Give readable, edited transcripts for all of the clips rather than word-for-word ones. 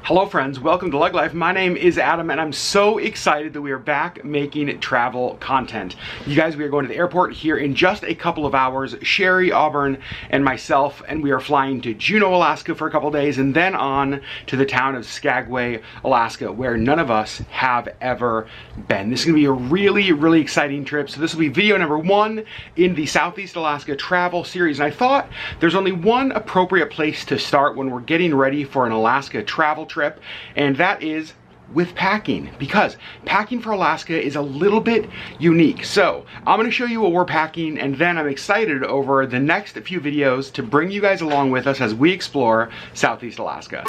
Hello friends, welcome to LeggLife. My name is Adam and I'm so excited that we are back making travel content. You guys, we are going to the airport here in just a couple of hours. Sherri, Auburn, and myself, and we are flying to Juneau, Alaska for a couple days and then on to the town of Skagway, Alaska, where none of us have ever been. This is gonna be a really exciting trip. So this will be video number 1 in the Southeast Alaska travel series. And I thought there's only one appropriate place to start when we're getting ready for an Alaska travel trip, and that is with packing, because packing for Alaska is a little bit unique. So I'm going to show you what we're packing, and then I'm excited over the next few videos to bring you guys along with us as we explore Southeast Alaska.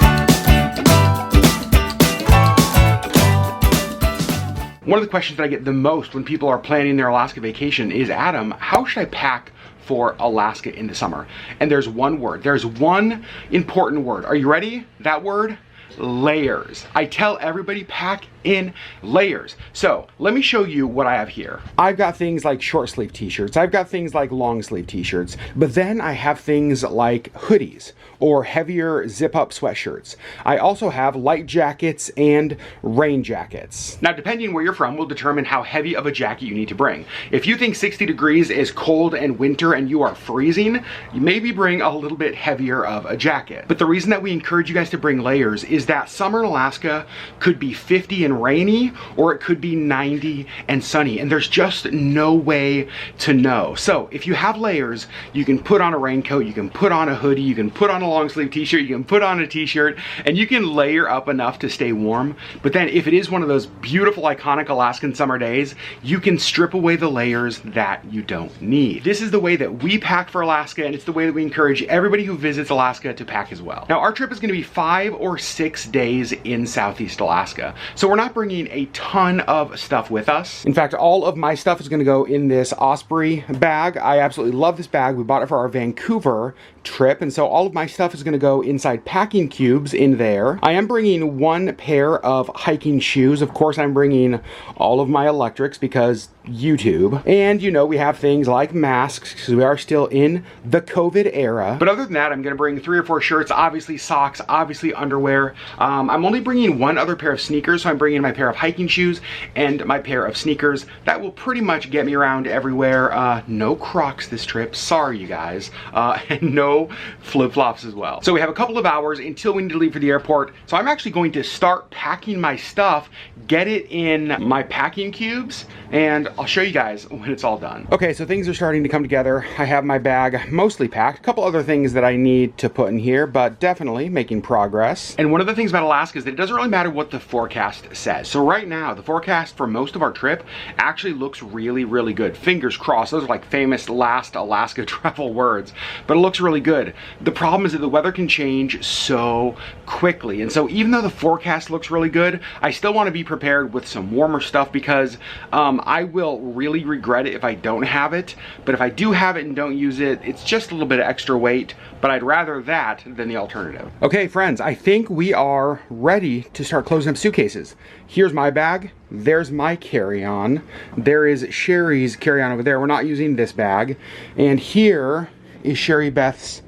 One of the questions that I get the most when people are planning their Alaska vacation is, Adam, how should I pack for Alaska in the summer? And there's one word, there's one important word. Are you ready? That word? Layers. I tell everybody pack in layers. So let me show you what I have here. I've got things like short sleeve t-shirts. I've got things like long sleeve t-shirts, but then I have things like hoodies or heavier zip up sweatshirts. I also have light jackets and rain jackets. Now, depending where you're from will determine how heavy of a jacket you need to bring. If you think 60 degrees is cold and winter and you are freezing, you maybe bring a little bit heavier of a jacket. But the reason that we encourage you guys to bring layers is that summer in Alaska could be 50 and rainy, or it could be 90 and sunny, and there's just no way to know. So if you have layers, you can put on a raincoat, you can put on a hoodie, you can put on a long sleeve t-shirt, you can put on a t-shirt, and you can layer up enough to stay warm. But then if it is one of those beautiful iconic Alaskan summer days, you can strip away the layers that you don't need. This is the way that we pack for Alaska, and it's the way that we encourage everybody who visits Alaska to pack as well. Now, our trip is going to be 5 or 6 days in Southeast Alaska, so we're not bringing a ton of stuff with us. In fact, all of my stuff is going to go in this Osprey bag. I absolutely love this bag. We bought it for our Vancouver trip, and so all of my stuff is going to go inside packing cubes in there. I am bringing one pair of hiking shoes. Of course, I'm bringing all of my electrics because YouTube. And you know, we have things like masks because we are still in the COVID era. But other than that, I'm going to bring 3 or 4 shirts, obviously socks, obviously underwear. I'm only bringing one other pair of sneakers, so I'm bringing my pair of hiking shoes and my pair of sneakers. That will pretty much get me around everywhere. No Crocs this trip, sorry you guys, and no flip-flops as well. So we have a couple of hours until we need to leave for the airport. So I'm actually going to start packing my stuff, get it in my packing cubes, and I'll show you guys when it's all done. Okay, so things are starting to come together. I have my bag mostly packed. A couple other things that I need to put in here, but definitely making progress. And one of the things about Alaska is that it doesn't really matter what the forecast says. So right now, the forecast for most of our trip actually looks really good. Fingers crossed. Those are like famous last Alaska travel words, but it looks really good. The problem is that the weather can change so quickly. And so even though the forecast looks really good, I still want to be prepared with some warmer stuff because I will really regret it if I don't have it. But if I do have it and don't use it, it's just a little bit of extra weight, but I'd rather that than the alternative. Okay, friends, I think we are ready to start closing up suitcases. Here's my bag. There's my carry-on. There is Sherri's carry-on over there. We're not using this bag. And here is Sherri Beth's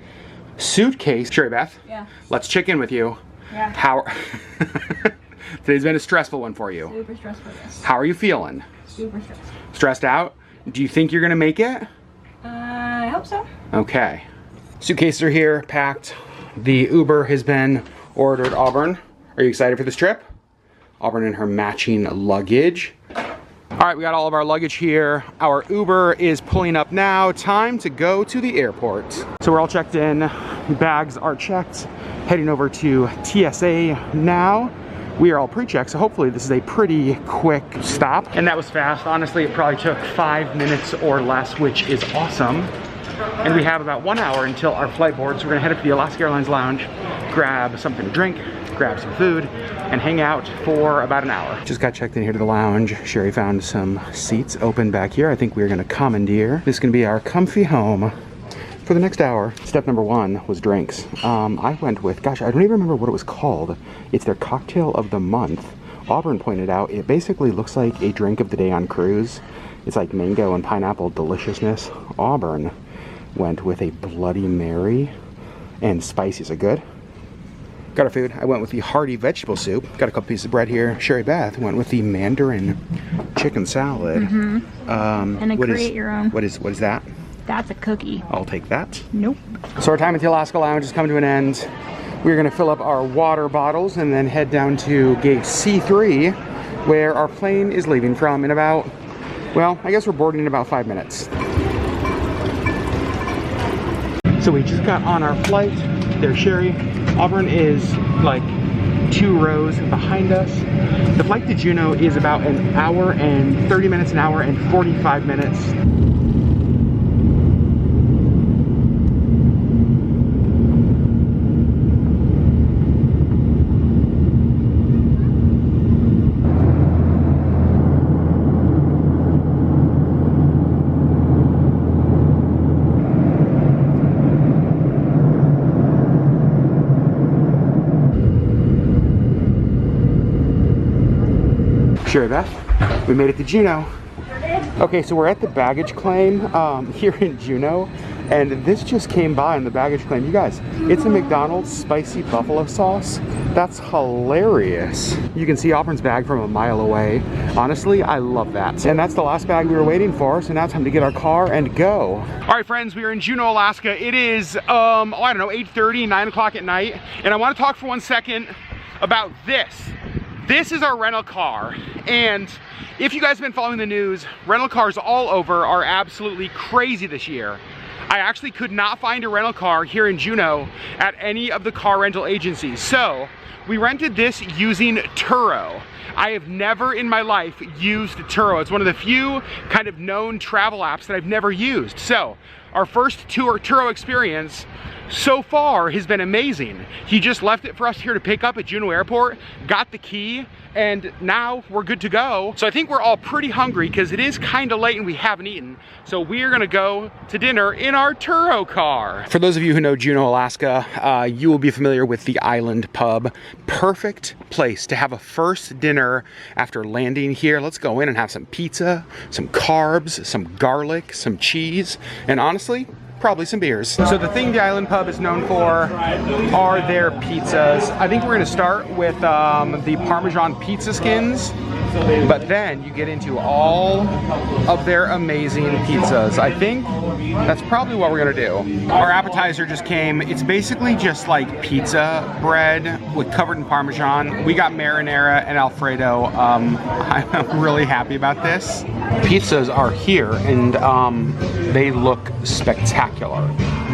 suitcase. Sherri Beth? Yeah. Let's check in with you. Yeah. How... Today's been a stressful one for you. Super stressful, yes. How are you feeling? Super stressful. Stressed out? Do you think you're gonna make it? I hope so. Okay. Suitcases are here, packed. The Uber has been ordered. Auburn, are you excited for this trip? Auburn and her matching luggage. All right, we got all of our luggage here. Our Uber is pulling up now. Time to go to the airport. So we're all checked in. Bags are checked. Heading over to TSA now. We are all pre-checked, so hopefully this is a pretty quick stop. And that was fast. Honestly, it probably took 5 minutes or less, which is awesome. And we have about 1 hour until our flight board, so we're gonna head up to the Alaska Airlines lounge, grab something to drink, grab some food, and hang out for about an hour. Just got checked in here to the lounge. Sherri found some seats open back here. I think we're gonna commandeer. This is gonna be our comfy home for the next hour. Step number 1 was drinks. I went with, gosh, I don't even remember what it was called. It's their cocktail of the month. Auburn pointed out it basically looks like a drink of the day on cruise. It's like mango and pineapple deliciousness. Auburn went with a Bloody Mary and spicy. Is it good? Got our food. I went with the hearty vegetable soup. Got a couple pieces of bread here. Sherry Beth went with the Mandarin chicken salad. And create your own. What is that? That's a cookie. I'll take that. Nope. So our time at the Alaska Lounge has come to an end. We're gonna fill up our water bottles and then head down to gate C3, where our plane is leaving from in about, well, I guess we're boarding in about 5 minutes. So we just got on our flight. There's Sherri. Auburn is like 2 rows behind us. The flight to Juneau is about an hour and 30 minutes, an hour and 45 minutes. Sherri Beth, we made it to Juneau. Okay, so we're at the baggage claim here in Juneau, and this just came by on the baggage claim. You guys, it's a McDonald's spicy buffalo sauce. That's hilarious. You can see Auburn's bag from a mile away. Honestly, I love that. And that's the last bag we were waiting for, so now it's time to get our car and go. All right, friends, we are in Juneau, Alaska. It is, I don't know, 8:30, 9 o'clock at night, and I want to talk for 1 second about this. This is our rental car, and if you guys have been following the news, rental cars all over are absolutely crazy this year. I actually could not find a rental car here in Juneau at any of the car rental agencies. So we rented this using Turo. I have never in my life used Turo. It's one of the few kind of known travel apps that I've never used. So our first Turo experience so far has been amazing. He just left it for us here to pick up at Juneau Airport, got the key, and now we're good to go. So I think we're all pretty hungry because it is kind of late and we haven't eaten. So we're gonna go to dinner in our Turo car. For those of you who know Juneau, Alaska, you will be familiar with the Island Pub. Perfect place to have a first dinner after landing here. Let's go in and have some pizza, some carbs, some garlic, some cheese, and honestly, probably some beers. So the thing the Island Pub is known for are their pizzas. I think we're gonna start with the Parmesan pizza skins, but then you get into all of their amazing pizzas. I think that's probably what we're gonna do. Our appetizer just came. It's basically just like pizza bread with covered in Parmesan. We got marinara and Alfredo. I'm really happy about this. Pizzas are here and they look spectacular.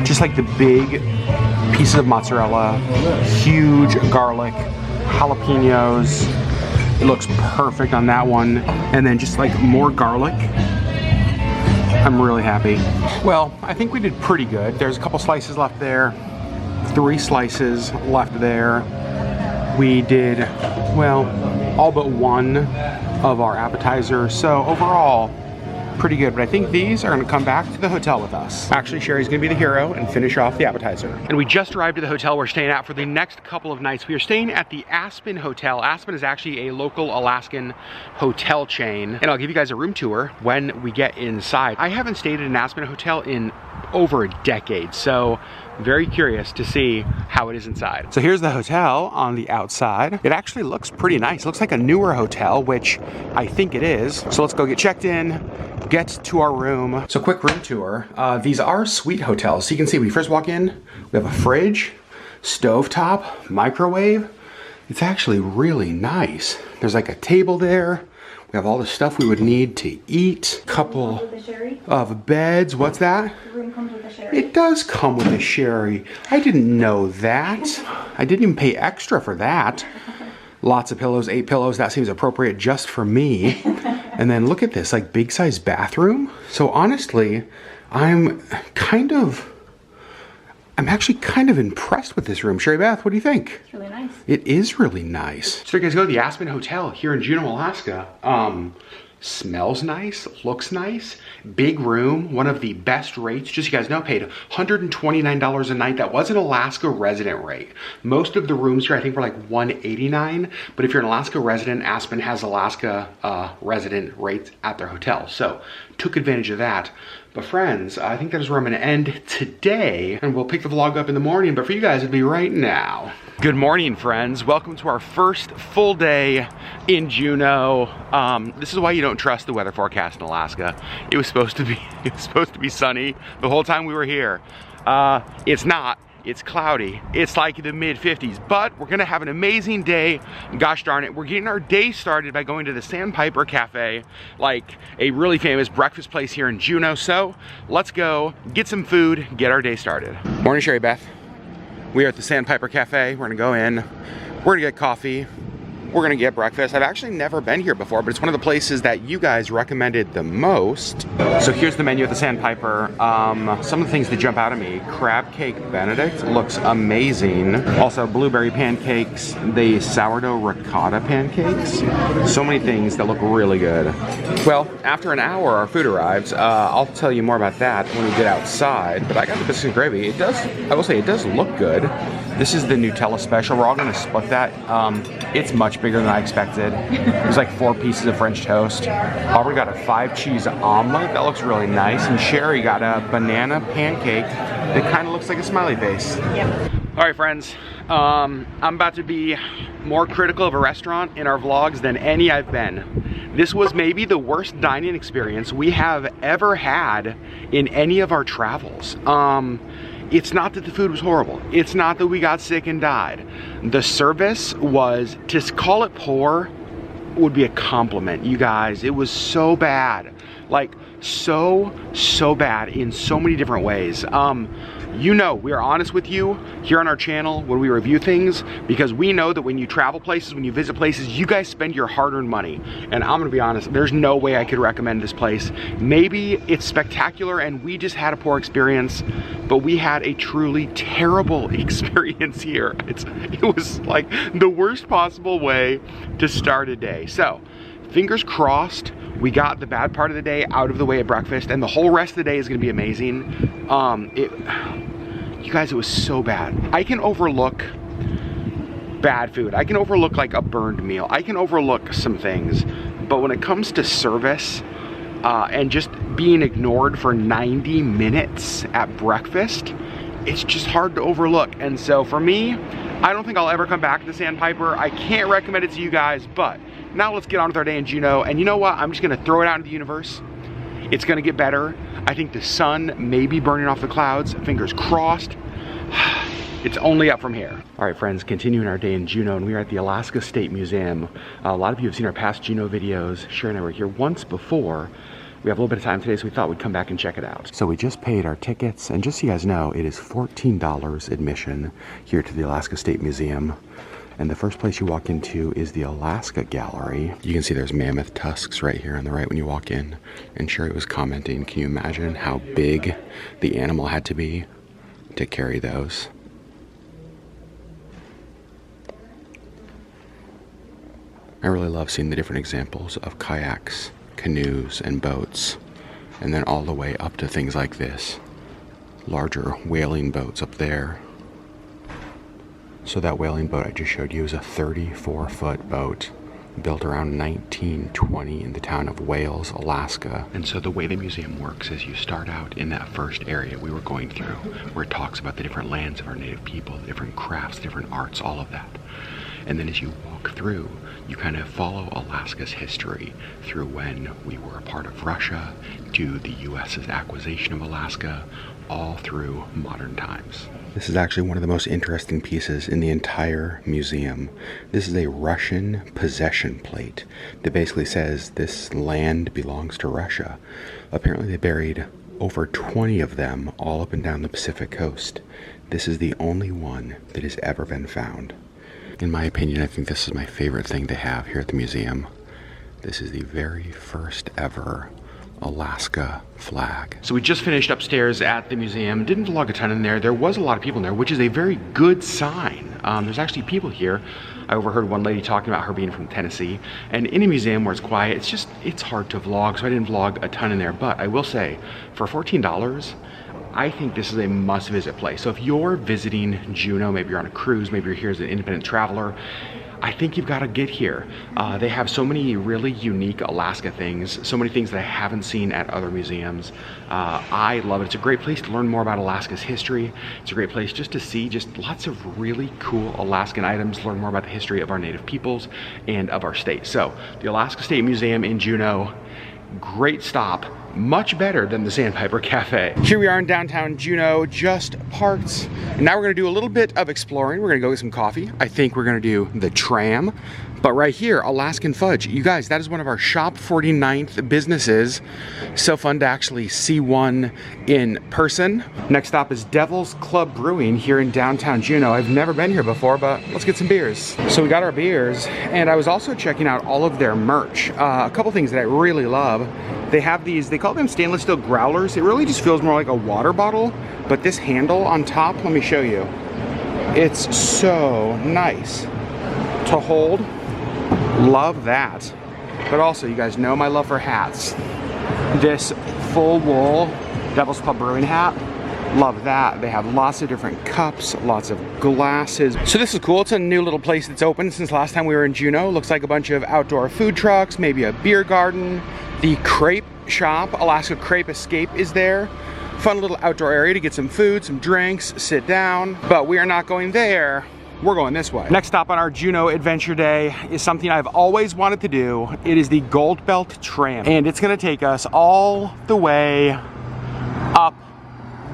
Just like the big pieces of mozzarella, huge garlic, jalapenos. It looks perfect on that one. And then just like more garlic. I'm really happy. Well, I think we did pretty good. There's a couple slices left there, 3 slices left there. We did, well, all but 1 of our appetizers. So overall, pretty good, but I think these are gonna come back to the hotel with us. Actually, Sherri's gonna be the hero and finish off the appetizer. And we just arrived at the hotel we're staying at for the next couple of nights. We are staying at the Aspen Hotel. Aspen is actually a local Alaskan hotel chain, and I'll give you guys a room tour when we get inside. I haven't stayed at an Aspen hotel in over a decade, so very curious to see how it is inside. So here's the hotel on the outside. It actually looks pretty nice. It looks like a newer hotel, which I think it is. So let's go get checked in, get to our room. So quick room tour. These are suite hotels. So you can see when you first walk in, we have a fridge, stovetop, microwave. It's actually really nice. There's like a table there. We have all the stuff we would need to eat. Couple of beds. What's that? The room comes with a Sherri. It does come with a Sherri. I didn't know that. I didn't even pay extra for that. Lots of pillows, 8 pillows. That seems appropriate just for me. And then look at this, like big size bathroom. So honestly, I'm actually kind of impressed with this room. Sherri Beth, what do you think? It's really nice. It is really nice. So you guys go to the Aspen Hotel here in Juneau, Alaska. Smells nice, looks nice, big room, one of the best rates. Just so you guys know, paid $129 a night. That was an Alaska resident rate. Most of the rooms here I think were like $189, but if you're an Alaska resident, Aspen has Alaska resident rates at their hotel. So took advantage of that. But friends, I think that is where I'm gonna end today, and we'll pick the vlog up in the morning, but for you guys, it'll be right now. Good morning, friends. Welcome to our first full day in Juneau. This is why you don't trust the weather forecast in Alaska. It was supposed to be sunny the whole time we were here. It's not. It's cloudy. It's like the mid-50s, but we're gonna have an amazing day. Gosh darn it, we're getting our day started by going to the Sandpiper Cafe, like a really famous breakfast place here in Juneau. So let's go get some food, get our day started. Morning, Sherri Beth. We are at the Sandpiper Cafe. We're gonna go in, we're gonna get coffee, we're gonna get breakfast. I've actually never been here before, but it's one of the places that you guys recommended the most. So here's the menu at the Sandpiper. Some of the things that jump out at me: crab cake Benedict looks amazing. Also blueberry pancakes, the sourdough ricotta pancakes. So many things that look really good. Well, after an hour, our food arrives. I'll tell you more about that when we get outside, but I got the biscuit and gravy. I will say it does look good. This is the Nutella special. We're all gonna split that. It's much bigger than I expected. There's like 4 pieces of French toast. Aubrey got a 5-cheese omelet. That looks really nice. And Sherri got a banana pancake that kind of looks like a smiley face. Yep. All right, friends. I'm about to be more critical of a restaurant in our vlogs than any I've been. This was maybe the worst dining experience we have ever had in any of our travels. It's not that the food was horrible. It's not that we got sick and died. The service was, to call it poor would be a compliment, you guys. It was so bad. Like, so bad in so many different ways. You know, we are honest with you here on our channel when we review things, because we know that when you travel places, when you visit places, you guys spend your hard-earned money. And I'm gonna be honest, there's no way I could recommend this place. Maybe it's spectacular and we just had a poor experience, but we had a truly terrible experience here. It was like the worst possible way to start a day. So, fingers crossed, we got the bad part of the day out of the way at breakfast, and the whole rest of the day is gonna be amazing. You guys, it was so bad. I can overlook bad food. I can overlook like a burned meal. I can overlook some things. But when it comes to service and just being ignored for 90 minutes at breakfast, it's just hard to overlook. And so for me, I don't think I'll ever come back to the Sandpiper. I can't recommend it to you guys, but now let's get on with our day in Juneau. And you know what? I'm just gonna throw it out into the universe. It's gonna get better. I think the sun may be burning off the clouds. Fingers crossed. It's only up from here. All right, friends, continuing our day in Juneau, and we are at the Alaska State Museum. A lot of you have seen our past Juneau videos. Sherri and I were here once before. We have a little bit of time today, so we thought we'd come back and check it out. So we just paid our tickets, and just so you guys know, it is $14 admission here to the Alaska State Museum. And the first place you walk into is the Alaska Gallery. You can see there's mammoth tusks right here on the right when you walk in. And Sherri was commenting, can you imagine how big the animal had to be to carry those? I really love seeing the different examples of kayaks, canoes, and boats. And then all the way up to things like this. Larger whaling boats up there. So that whaling boat I just showed you is a 34-foot boat built around 1920 in the town of Wales, Alaska. And so the way the museum works is you start out in that first area we were going through, where it talks about the different lands of our native people, the different crafts, different arts, all of that. And then as you walk through, you kind of follow Alaska's history through when we were a part of Russia, to the US's acquisition of Alaska, all through modern times. This is actually one of the most interesting pieces in the entire museum. This is a Russian possession plate that basically says this land belongs to Russia. Apparently they buried over 20 of them all up and down the Pacific coast. This is the only one that has ever been found. In my opinion, I think this is my favorite thing to have here at the museum. This is the very first ever Alaska flag. So we just finished upstairs at the museum. Didn't vlog a ton in there. There was a lot of people in there, which is a very good sign. There's actually people here. I overheard one lady talking about her being from Tennessee. And in a museum where it's quiet, it's hard to vlog, so I didn't vlog a ton in there. But I will say, for $14, I think this is a must visit place. So if you're visiting Juneau, maybe you're on a cruise, maybe you're here as an independent traveler, I think you've got to get here. They have so many really unique Alaska things, so many things that I haven't seen at other museums. I love it. It's a great place to learn more about Alaska's history. It's a great place just to see just lots of really cool Alaskan items, learn more about the history of our native peoples and of our state. So the Alaska State Museum in Juneau, great stop. Much better than the Sandpiper Cafe. Here we are in downtown Juneau, just parked. And now we're gonna do a little bit of exploring. We're gonna go get some coffee. I think we're gonna do the tram. But right here, Alaskan Fudge. You guys, that is one of our Shop 49th businesses. So fun to actually see one in person. Next stop is Devil's Club Brewing here in downtown Juneau. I've never been here before, but let's get some beers. So we got our beers, and I was also checking out all of their merch. A couple things that I really love. They have these, they call them stainless steel growlers. It really just feels more like a water bottle, but this handle on top, let me show you. It's so nice to hold. Love that. But also, you guys know my love for hats. This full wool Devil's Club Brewing hat, love that. They have lots of different cups, lots of glasses. So this is cool. It's a new little place that's open since last time we were in Juneau. Looks like a bunch of outdoor food trucks, maybe a beer garden. The crepe shop, Alaska Crepe Escape, is there. Fun little outdoor area to get some food, some drinks, sit down. But we are not going there. We're going this way. Next stop on our Juneau Adventure Day is something I've always wanted to do. It is the Goldbelt Tram. And it's gonna take us all the way up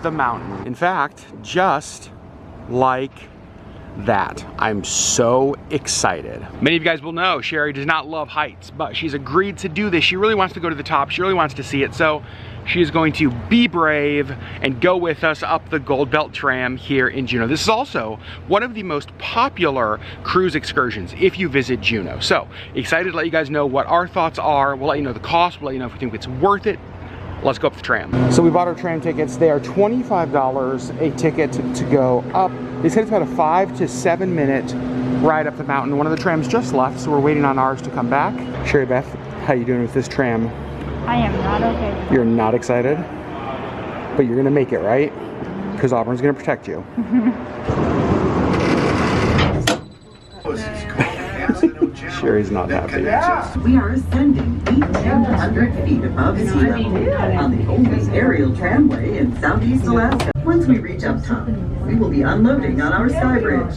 the mountain. In fact, just like that. I'm so excited. Many of you guys will know Sherri does not love heights, but she's agreed to do this. She really wants to go to the top. She really wants to see it. So she is going to be brave and go with us up the Goldbelt Tram here in Juneau. This is also one of the most popular cruise excursions if you visit Juneau. So excited to let you guys know what our thoughts are. We'll let you know the cost. We'll let you know if we think it's worth it. Let's go up the tram. So we bought our tram tickets. They are $25 a ticket to go up. They said it's about a 5 to 7 minute ride up the mountain. One of the trams just left, so we're waiting on ours to come back. Sherri Beth, how you doing with this tram? I am not okay. You're not excited? But you're gonna make it, right? Because Auburn's gonna protect you. Sherri's not happy. We are ascending 1,800 feet above sea level on the oldest aerial tramway in southeast Alaska. Once we reach up top, we will be unloading on our sky bridge.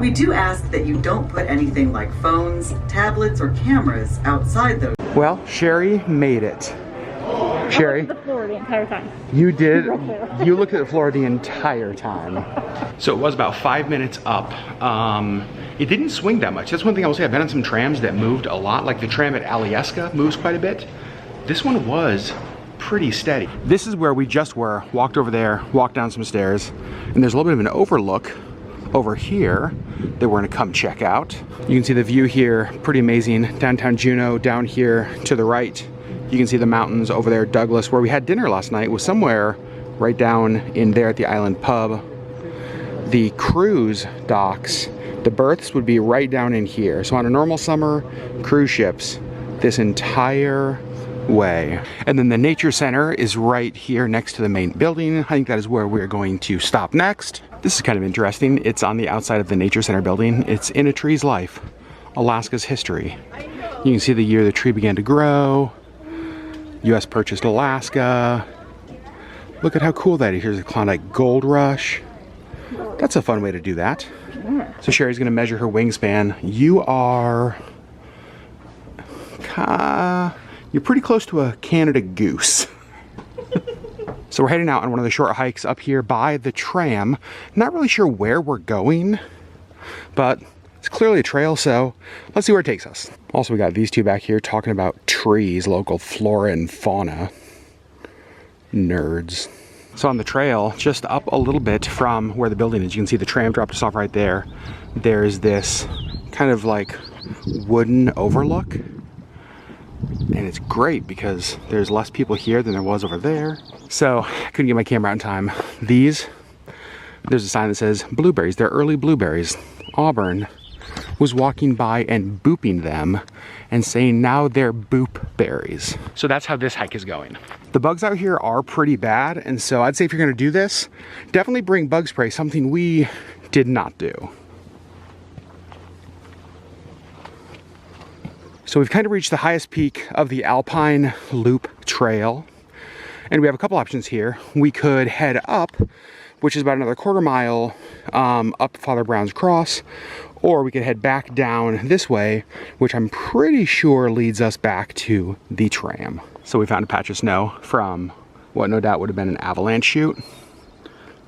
We do ask that you don't put anything like phones, tablets, or cameras outside those. Well, Sherri made it. Sherri, I looked at the floor the entire time. you did. You looked at the floor the entire time. So it was about 5 minutes up. It didn't swing that much. That's one thing I will say. I've been on some trams that moved a lot, like the tram at Alaskan moves quite a bit. This one was pretty steady. This is where we just were. Walked over there, walked down some stairs, and there's a little bit of an overlook over here that we're gonna come check out. You can see the view here, pretty amazing. Downtown Juneau, down here to the right. You can see the mountains over there. Douglas, where we had dinner last night, was somewhere right down in there at the Island Pub. The cruise docks, the berths would be right down in here. So on a normal summer cruise ships, this entire way. And then the nature center is right here next to the main building. I think that is where we're going to stop next. This is kind of interesting. It's on the outside of the nature center building. It's In a Tree's Life, Alaska's history. You can see the year the tree began to grow. US purchased Alaska. Look at how cool that is. Here's a Klondike Gold Rush. That's a fun way to do that. So Sherri's gonna measure her wingspan. You're pretty close to a Canada goose. So we're heading out on one of the short hikes up here by the tram. Not really sure where we're going, but it's clearly a trail, so let's see where it takes us. Also, we got these two back here talking about trees, local flora and fauna. Nerds. So on the trail, just up a little bit from where the building is, you can see the tram dropped us off right there. There's this kind of like wooden overlook. And it's great because there's less people here than there was over there. So I couldn't get my camera out in time. There's a sign that says blueberries. They're early blueberries. Auburn was walking by and booping them and saying now they're boop berries. So that's how this hike is going. The bugs out here are pretty bad, and so I'd say if you're gonna do this, definitely bring bug spray, something we did not do. So we've kind of reached the highest peak of the Alpine Loop Trail, and we have a couple options here. We could head up, which is about another quarter mile up Father Brown's Cross, or we could head back down this way, which I'm pretty sure leads us back to the tram. So we found a patch of snow from what no doubt would have been an avalanche chute,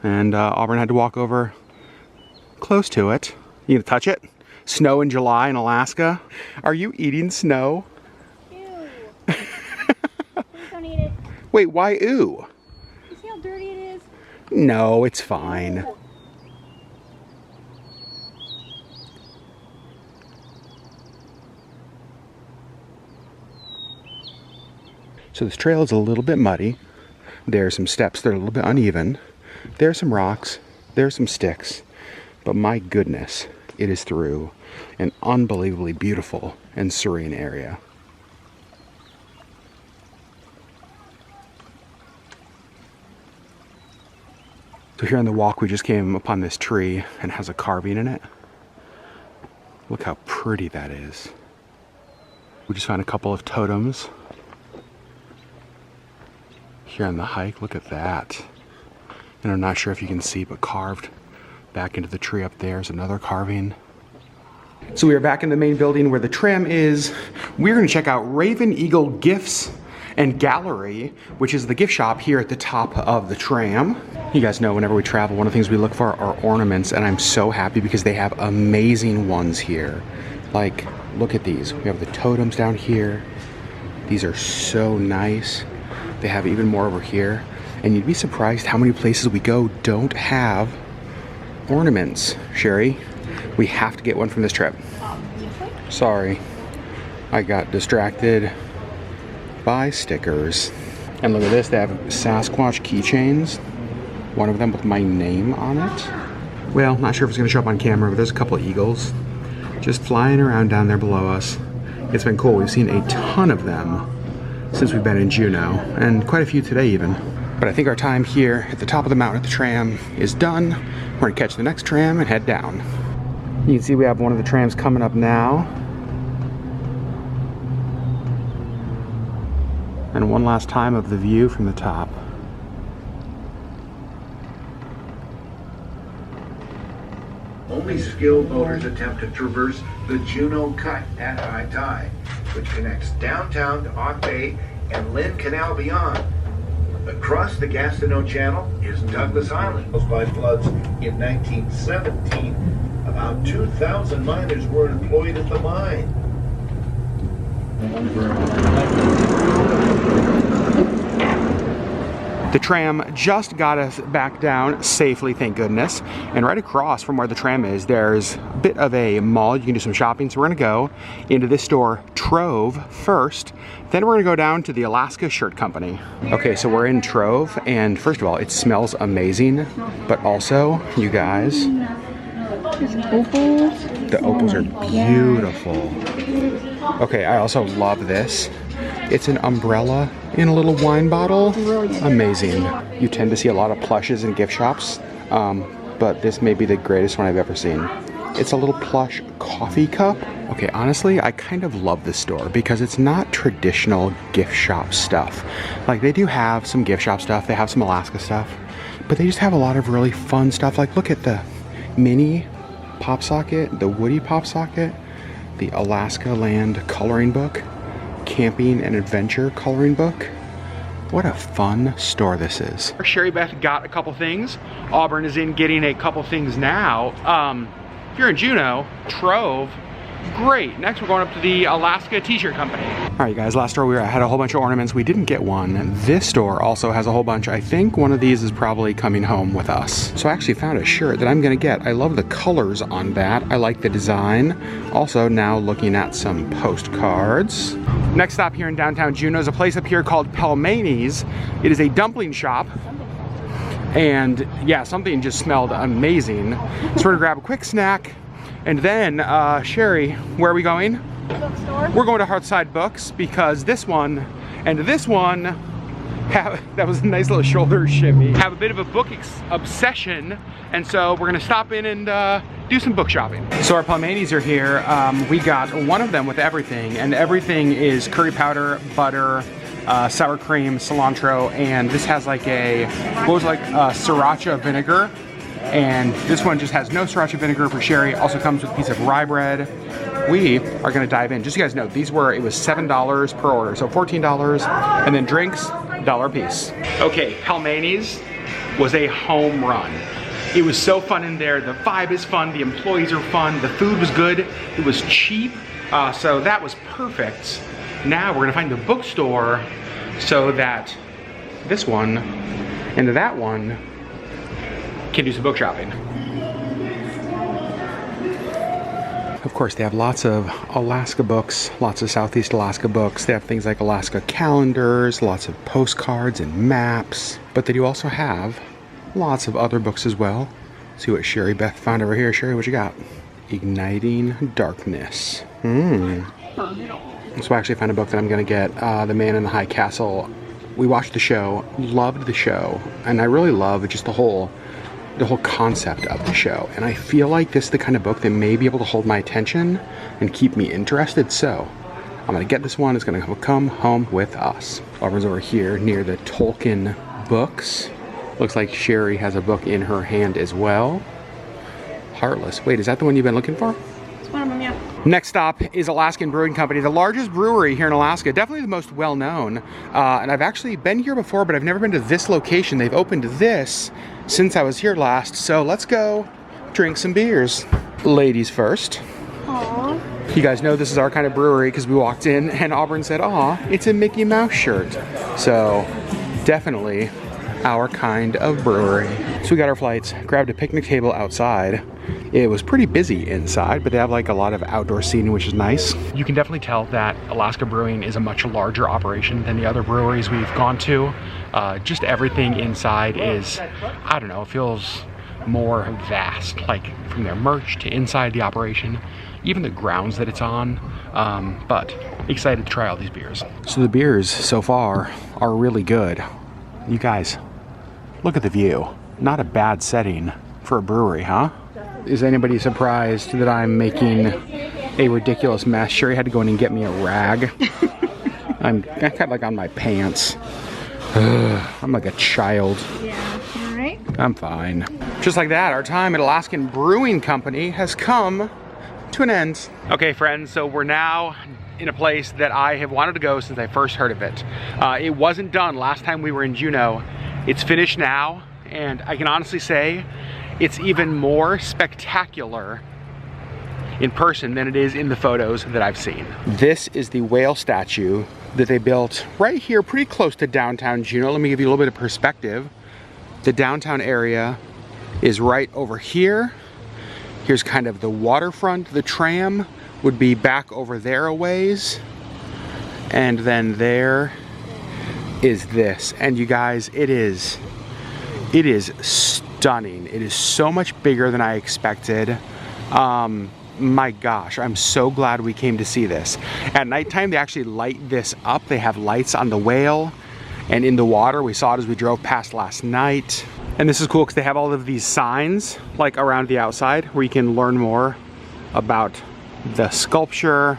and Auburn had to walk over close to it. You gonna touch it? Snow in July in Alaska. Are you eating snow? Ew. Please don't eat it. Wait, why ooh? You see how dirty it is? No, it's fine. So this trail is a little bit muddy. There are some steps that are a little bit uneven. There are some rocks. There are some sticks. But my goodness, it is through an unbelievably beautiful and serene area. So here on the walk, we just came upon this tree and it has a carving in it. Look how pretty that is. We just found a couple of totems here on the hike. Look at that. And I'm not sure if you can see, but carved back into the tree up there is another carving. So we are back in the main building where the tram is. We're going to check out Raven Eagle Gifts and Gallery, which is the gift shop here at the top of the tram. You guys know whenever we travel, one of the things we look for are ornaments, and I'm so happy because they have amazing ones here. Like, look at these. We have the totems down here. These are so nice. They have even more over here. And you'd be surprised how many places we go don't have ornaments. Sherri, we have to get one from this trip. Sorry, I got distracted by stickers. And look at this, they have Sasquatch keychains. One of them with my name on it. Well, not sure if it's gonna show up on camera, but there's a couple of eagles just flying around down there below us. It's been cool. We've seen a ton of them since we've been in Juneau, and quite a few today even. But I think our time here at the top of the mountain at the tram is done. We're gonna catch the next tram and head down. You can see we have one of the trams coming up now. And one last time of the view from the top. Only skilled boaters attempt to traverse the Juneau Cut at high tide, which connects downtown to Auk Bay and Lynn Canal beyond. Across the Gastineau Channel is Douglas Island. By floods in 1917, about 2,000 miners were employed at the mine. The tram just got us back down safely, thank goodness. And right across from where the tram is, there's a bit of a mall. You can do some shopping. So we're gonna go into this store, Trove, first. Then we're gonna go down to the Alaska Shirt Company. Okay, so we're in Trove, and first of all, it smells amazing. But also, you guys, the opals are beautiful. Okay, I also love this. It's an umbrella in a little wine bottle. Amazing. You tend to see a lot of plushes in gift shops, but this may be the greatest one I've ever seen. It's a little plush coffee cup. Okay, honestly, I kind of love this store because it's not traditional gift shop stuff. Like, they do have some gift shop stuff, they have some Alaska stuff, but they just have a lot of really fun stuff. Like, look at the mini pop socket, the Woody pop socket, the Alaska Land coloring book, camping and adventure coloring book. What a fun store this is. Sherri Beth got a couple things. Auburn is in getting a couple things now. If you're in Juneau, Trove, great. Next we're going up to the Alaska T-shirt company. All right, guys, last store we were at had a whole bunch of ornaments. We didn't get one. This store also has a whole bunch. I think one of these is probably coming home with us. So I actually found a shirt that I'm gonna get. I love the colors on that. I like the design. Also, now looking at some postcards. Next stop here in downtown Juneau is a place up here called Pelmani's. It is a dumpling shop. And yeah, something just smelled amazing. So we're gonna grab a quick snack And then, Sherri, where are we going? Bookstore. We're going to Hearthside Books because this one and this one that was a nice little shoulder shimmy. Have a bit of a book obsession, and so we're gonna stop in and do some book shopping. So our palmanis are here. We got one of them with everything, and everything is curry powder, butter, sour cream, cilantro, and this has like a, what was it, like sriracha vinegar. And this one just has no sriracha vinegar for Sherri. Also comes with a piece of rye bread. We are gonna dive in. Just so you guys know, it was $7 per order, so $14, and then drinks, $1 a piece. Okay, Palmanis was a home run. It was so fun in there. The vibe is fun, the employees are fun, the food was good, it was cheap, so that was perfect. Now we're gonna find the bookstore so that this one and that one can do some book shopping. Of course, they have lots of Alaska books, lots of Southeast Alaska books. They have things like Alaska calendars, lots of postcards and maps, but they do also have lots of other books as well. Let's see what Sherri Beth found over here. Sherri, what you got? Igniting Darkness. So I actually found a book that I'm gonna get, The Man in the High Castle. We watched the show, loved the show, and I really love just the whole concept of the show, and I feel like this is the kind of book that may be able to hold my attention and keep me interested, so I'm gonna get this one. It's gonna come home with us. Auburn's over here near the Tolkien books. Looks like Sherri has a book in her hand as well. Heartless. Wait, is that the one you've been looking for? It's one of them, yeah. Next stop is Alaskan Brewing Company, the largest brewery here in Alaska, definitely the most well-known. And I've actually been here before, but I've never been to this location. They've opened this since I was here last, so let's go drink some beers. Ladies first. Aww. You guys know this is our kind of brewery because we walked in and Auburn said, "Aw, it's a Mickey Mouse shirt." So definitely our kind of brewery. So we got our flights, grabbed a picnic table outside. It was pretty busy inside, but they have like a lot of outdoor seating, which is nice. You can definitely tell that Alaska Brewing is a much larger operation than the other breweries we've gone to. Just everything inside is, I don't know, it feels more vast, like from their merch to inside the operation, even the grounds that it's on, but excited to try all these beers. So the beers so far are really good. You guys, look at the view. Not a bad setting for a brewery, huh? Is anybody surprised that I'm making a ridiculous mess? Sherri had to go in and get me a rag. I got like on my pants. I'm like a child. Yeah, alright. I'm fine. Just like that, our time at Alaskan Brewing Company has come to an end. Okay, friends, so we're now in a place that I have wanted to go since I first heard of it. It wasn't done last time we were in Juneau. It's finished now, and I can honestly say it's even more spectacular in person than it is in the photos that I've seen. This is the whale statue that they built right here, pretty close to downtown Juneau. Let me give you a little bit of perspective. The downtown area is right over here. Here's kind of the waterfront. The tram would be back over there a ways. And then there is this. And you guys, it is stunning. It is so much bigger than I expected. My gosh, I'm so glad we came to see this. At nighttime, they actually light this up. They have lights on the whale and in the water. We saw it as we drove past last night. And this is cool because they have all of these signs like around the outside where you can learn more about the sculpture.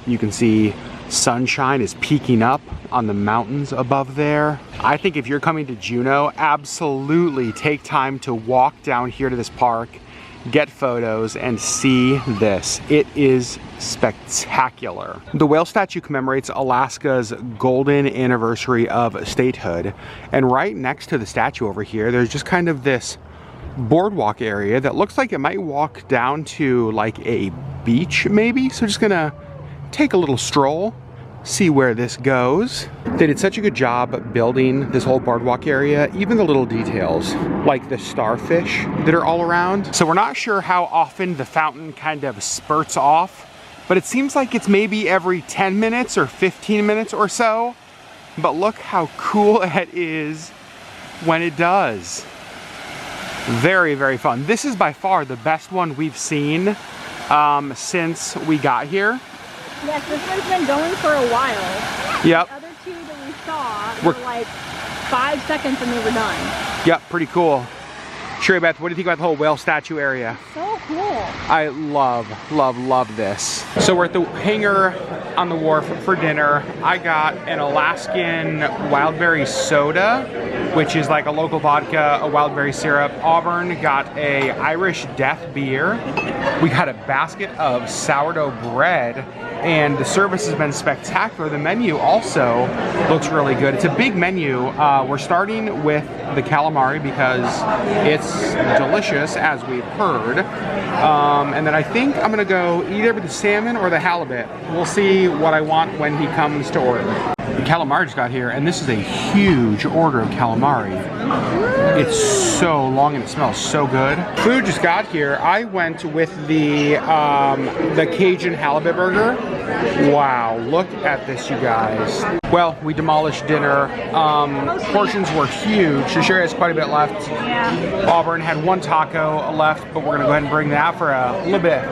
You can see sunshine is peeking up on the mountains above there. I think if you're coming to Juneau, absolutely take time to walk down here to this park, get photos, and see this. It is spectacular. The whale statue commemorates Alaska's golden anniversary of statehood. And right next to the statue over here, there's just kind of this boardwalk area that looks like it might walk down to like a beach maybe. So just gonna take a little stroll, see where this goes. They did such a good job building this whole boardwalk area, even the little details like the starfish that are all around. So we're not sure how often the fountain kind of spurts off, but it seems like it's maybe every 10 minutes or 15 minutes or so. But look how cool it is when it does. Very, very fun. This is by far the best one we've seen since we got here. Yes, this one's been going for a while. Yep. The other two that we saw were like 5 seconds and they were done. Yep, pretty cool. Sherri Beth, what do you think about the whole whale statue area? So cool. I love, love, love this. So we're at the hangar on the wharf for dinner. I got an Alaskan wildberry soda, which is like a local vodka, a wildberry syrup. Auburn got a Irish death beer. We got a basket of sourdough bread, and the service has been spectacular. The menu also looks really good. It's a big menu. We're starting with the calamari because it's delicious, as we've heard. And then I think I'm gonna go either with the salmon or the halibut. We'll see what I want when he comes to order. The calamari just got here, and this is a huge order of calamari. It's so long and it smells so good. Food just got here. I went with the Cajun halibut burger. Wow, look at this, you guys. Well, we demolished dinner. Portions were huge. Sherri has quite a bit left. Yeah. Auburn had one taco left, but we're gonna go ahead and bring that for a little bit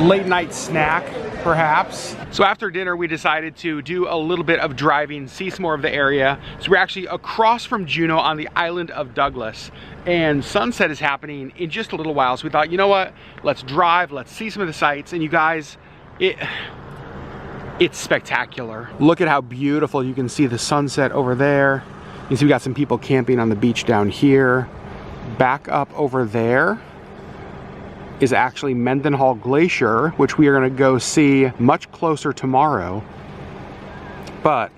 late night snack, perhaps. So after dinner, we decided to do a little bit of driving, see some more of the area. So we're actually across from Juneau on the island of Douglas, and sunset is happening in just a little while. So we thought, you know what? Let's drive, let's see some of the sights. And you guys, it's spectacular. Look at how beautiful you can see the sunset over there. You can see we got some people camping on the beach down here. Back up over there is actually Mendenhall Glacier, which we are gonna go see much closer tomorrow. But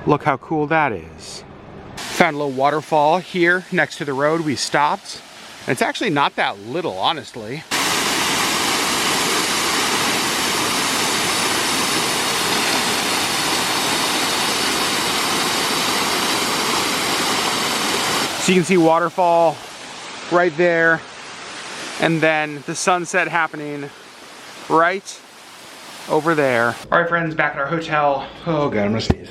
look how cool that is. Found a little waterfall here next to the road. We stopped. And it's actually not that little, honestly. So you can see waterfall right there, and then the sunset happening right over there. All right, friends, back at our hotel. Oh God, I'm gonna sneeze.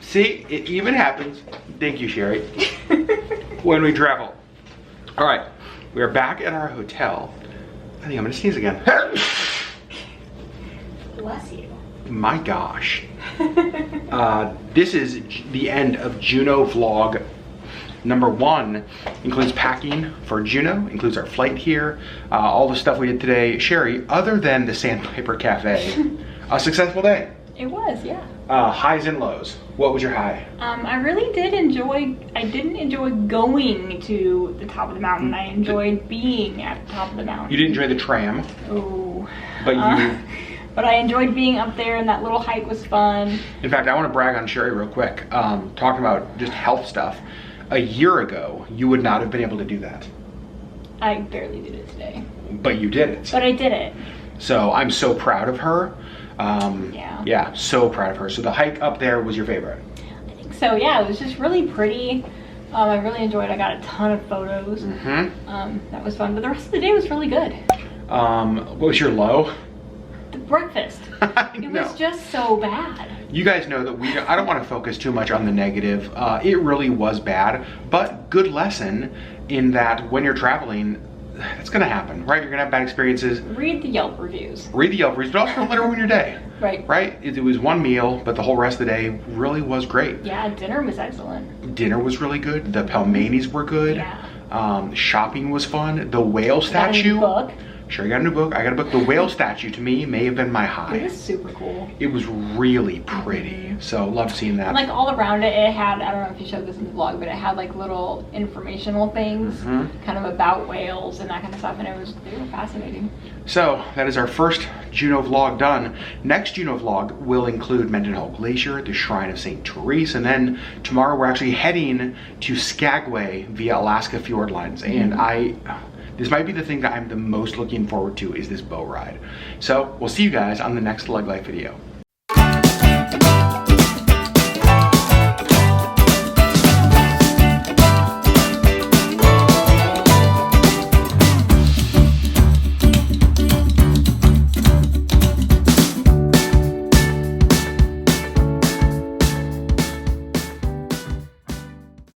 See, it even happens. Thank you, Sherri. When we travel. All right, we are back at our hotel. I think I'm gonna sneeze again. Bless you. My gosh. This is the end of Juneau vlog. Number 1 includes packing for Juneau, includes our flight here, all the stuff we did today. Sherri, other than the Sandpiper Cafe, a successful day. It was, yeah. Highs and lows. What was your high? I really did enjoy, I didn't enjoy going to the top of the mountain. I enjoyed being at the top of the mountain. You didn't enjoy the tram. Oh. But you... But I enjoyed being up there, and that little hike was fun. In fact, I want to brag on Sherri real quick. Talking about just health stuff. A year ago, you would not have been able to do that. I barely did it today. But you did it. But I did it. So I'm so proud of her. Yeah, so proud of her. So the hike up there was your favorite? I think so, yeah. It was just really pretty. I really enjoyed it. I got a ton of photos. That was fun. But the rest of the day was really good. What was your low? The breakfast. It was just so bad. You guys know that I don't want to focus too much on the negative. It really was bad, but good lesson in that when you're traveling, it's gonna happen, right? You're gonna have bad experiences. Read the Yelp reviews. Read the Yelp reviews, but also don't let it ruin your day. Right. Right? It was one meal, but the whole rest of the day really was great. Yeah, dinner was excellent. Dinner was really good. The pelmenis were good. Yeah. Shopping was fun. The whale statue. Book. Sure, I got a new book. I got a book. The whale statue to me may have been my high. It was super cool. It was really pretty. So loved seeing that. And like all around it, it had, I don't know if you showed this in the vlog, but it had like little informational things kind of about whales and that kind of stuff. And they were fascinating. So that is our first Juneau vlog done. Next Juneau vlog will include Mendenhall Glacier, the Shrine of St. Therese, and then tomorrow we're actually heading to Skagway via Alaska Fjord Lines. And this might be the thing that I'm the most looking forward to, is this boat ride. So we'll see you guys on the next LeggLife video.